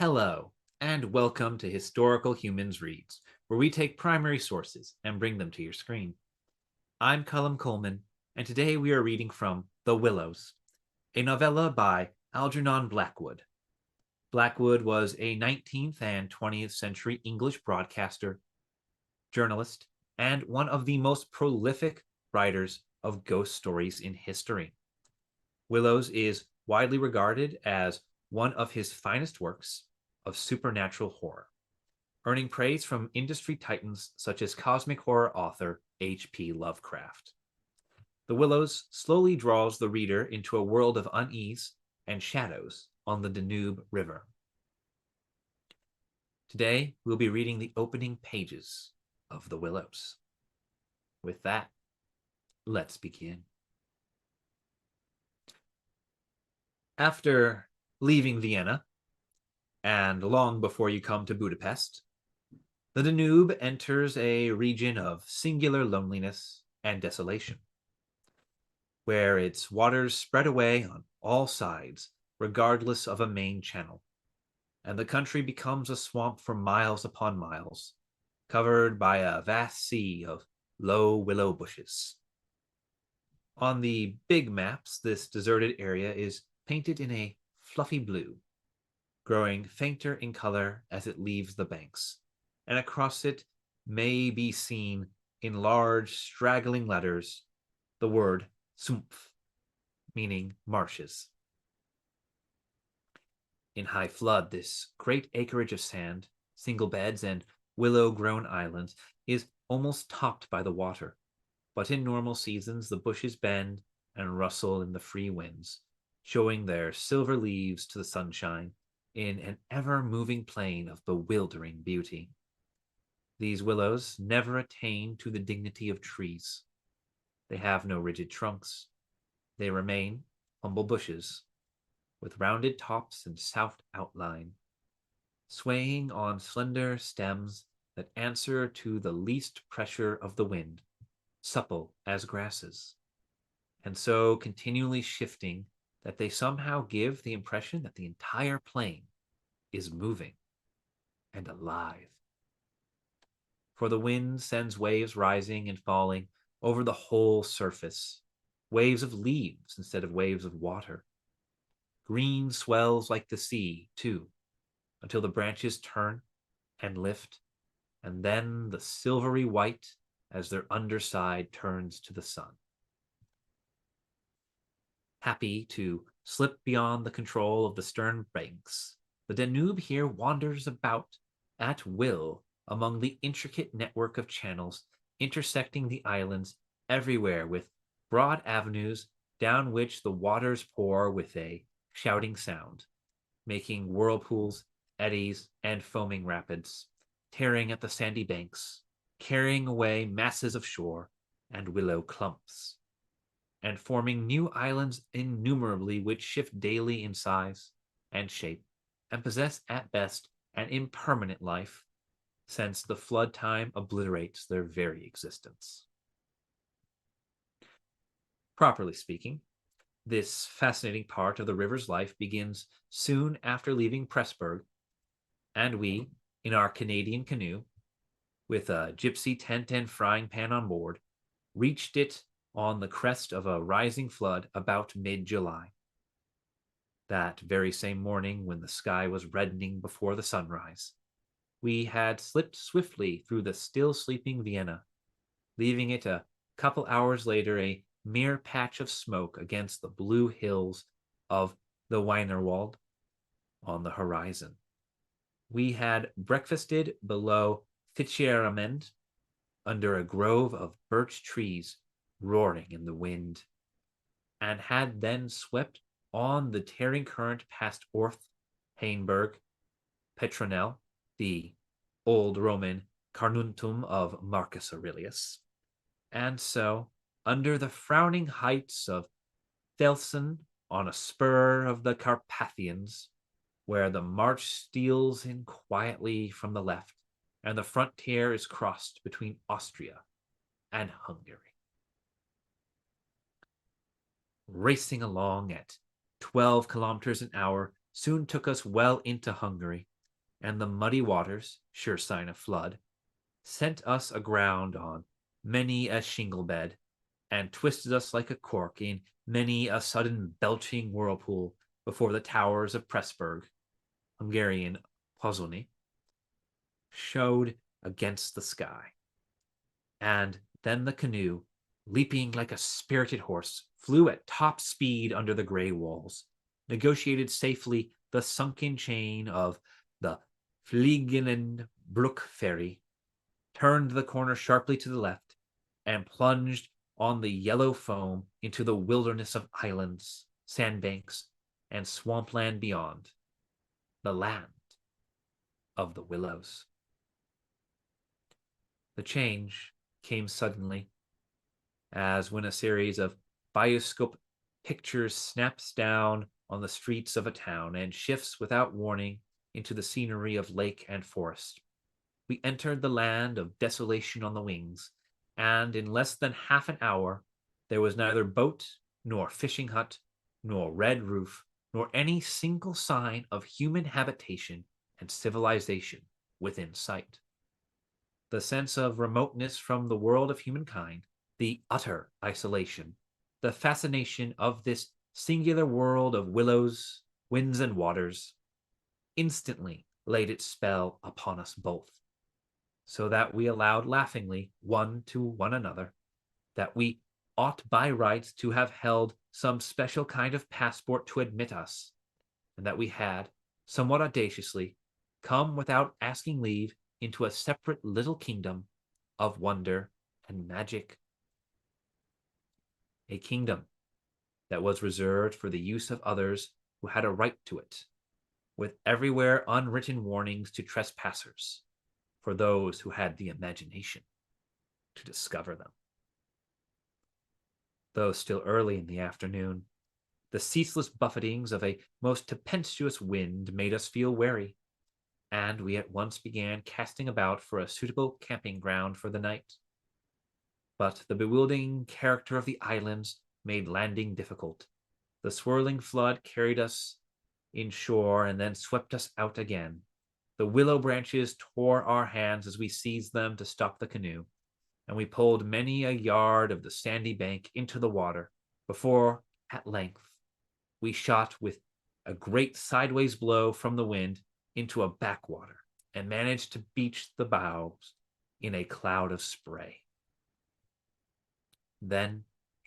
Hello, and welcome to Historical Humans Reads, where we take primary sources and bring them to your screen. I'm Colum Coleman, and today we are reading from The Willows, a novella by Algernon Blackwood. Blackwood was a 19th and 20th century English broadcaster, journalist, and one of the most prolific writers of ghost stories in history. Willows is widely regarded as one of his finest works of supernatural horror, earning praise from industry titans such as cosmic horror author H P Lovecraft. The Willows slowly draws the reader into a world of unease and shadows on the Danube River. Today, we'll be reading the opening pages of The Willows. With that, let's begin. After leaving Vienna, and long before you come to Budapest, the Danube enters a region of singular loneliness and desolation, where its waters spread away on all sides, regardless of a main channel, and the country becomes a swamp for miles upon miles, covered by a vast sea of low willow bushes. On the big maps, this deserted area is painted in a fluffy blue, growing fainter in color as it leaves the banks, and across it may be seen in large, straggling letters the word Sumpf, meaning marshes. In high flood, this great acreage of sand, single beds, and willow-grown islands is almost topped by the water, but in normal seasons the bushes bend and rustle in the free winds, showing their silver leaves to the sunshine in an ever-moving plain of bewildering beauty. These willows never attain to the dignity of trees. They have no rigid trunks. They remain humble bushes, with rounded tops and soft outline, swaying on slender stems that answer to the least pressure of the wind, supple as grasses, and so continually shifting that they somehow give the impression that the entire plain is moving and alive. For the wind sends waves rising and falling over the whole surface, waves of leaves instead of waves of water. Green swells like the sea, too, until the branches turn and lift, and then the silvery white as their underside turns to the sun. Happy to slip beyond the control of the stern banks, the Danube here wanders about at will among the intricate network of channels intersecting the islands everywhere with broad avenues down which the waters pour with a shouting sound, making whirlpools, eddies, and foaming rapids, tearing at the sandy banks, carrying away masses of shore and willow clumps, and forming new islands innumerably which shift daily in size and shape, and possess at best an impermanent life, since the flood time obliterates their very existence. Properly speaking, this fascinating part of the river's life begins soon after leaving Pressburg, and we, in our Canadian canoe, with a gypsy tent and frying pan on board, reached it on the crest of a rising flood about mid-July. That very same morning, when the sky was reddening before the sunrise, we had slipped swiftly through the still sleeping Vienna, leaving it a couple hours later a mere patch of smoke against the blue hills of the Wienerwald on the horizon. We had breakfasted below Fitzgerald under a grove of birch trees roaring in the wind, and had then swept on the tearing current past Orth, Hainburg, Petronell, the old Roman Carnuntum of Marcus Aurelius, and so, under the frowning heights of Thelsen, on a spur of the Carpathians, where the march steals in quietly from the left, and the frontier is crossed between Austria and Hungary. Racing along at 12 kilometers an hour soon took us well into Hungary, and the muddy waters, sure sign of flood, sent us aground on many a shingle bed, and twisted us like a cork in many a sudden belching whirlpool before the towers of Pressburg, Hungarian Pozsony, showed against the sky. And then the canoe, leaping like a spirited horse, flew at top speed under the gray walls, negotiated safely the sunken chain of the Fliegenden Brook ferry, turned the corner sharply to the left, and plunged on the yellow foam into the wilderness of islands, sandbanks, and swampland beyond, the land of the Willows. The change came suddenly, as when a series of bioscope pictures snaps down on the streets of a town and shifts without warning into the scenery of lake and forest. We entered the land of desolation on the wings, and in less than half an hour there was neither boat, nor fishing hut, nor red roof, nor any single sign of human habitation and civilization within sight. The sense of remoteness from the world of humankind, the utter isolation, the fascination of this singular world of willows, winds, and waters, instantly laid its spell upon us both, so that we allowed laughingly one to one another that we ought by rights to have held some special kind of passport to admit us, and that we had, somewhat audaciously, come without asking leave into a separate little kingdom of wonder and magic. A kingdom that was reserved for the use of others who had a right to it, with everywhere unwritten warnings to trespassers, for those who had the imagination to discover them. Though still early in the afternoon, the ceaseless buffetings of a most tempestuous wind made us feel weary, and we at once began casting about for a suitable camping ground for the night. But the bewildering character of the islands made landing difficult. The swirling flood carried us inshore and then swept us out again. The willow branches tore our hands as we seized them to stop the canoe, and we pulled many a yard of the sandy bank into the water before, at length, we shot with a great sideways blow from the wind into a backwater and managed to beach the bows in a cloud of spray. Then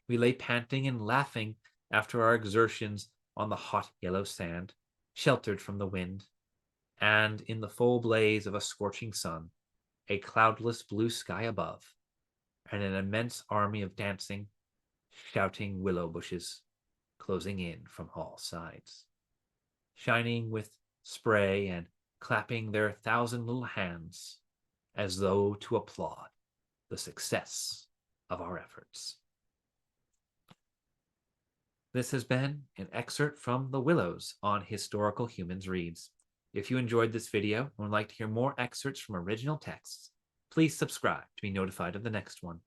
we lay panting and laughing after our exertions on the hot yellow sand, sheltered from the wind, and in the full blaze of a scorching sun, a cloudless blue sky above, and an immense army of dancing, shouting willow bushes closing in from all sides, shining with spray and clapping their 1,000 little hands as though to applaud the success of our efforts. This has been an excerpt from The Willows on Historical Humans Reads. If you enjoyed this video and would like to hear more excerpts from original texts, please subscribe to be notified of the next one.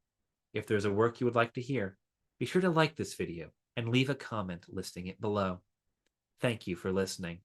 If there's a work you would like to hear, be sure to like this video and leave a comment listing it below. Thank you for listening.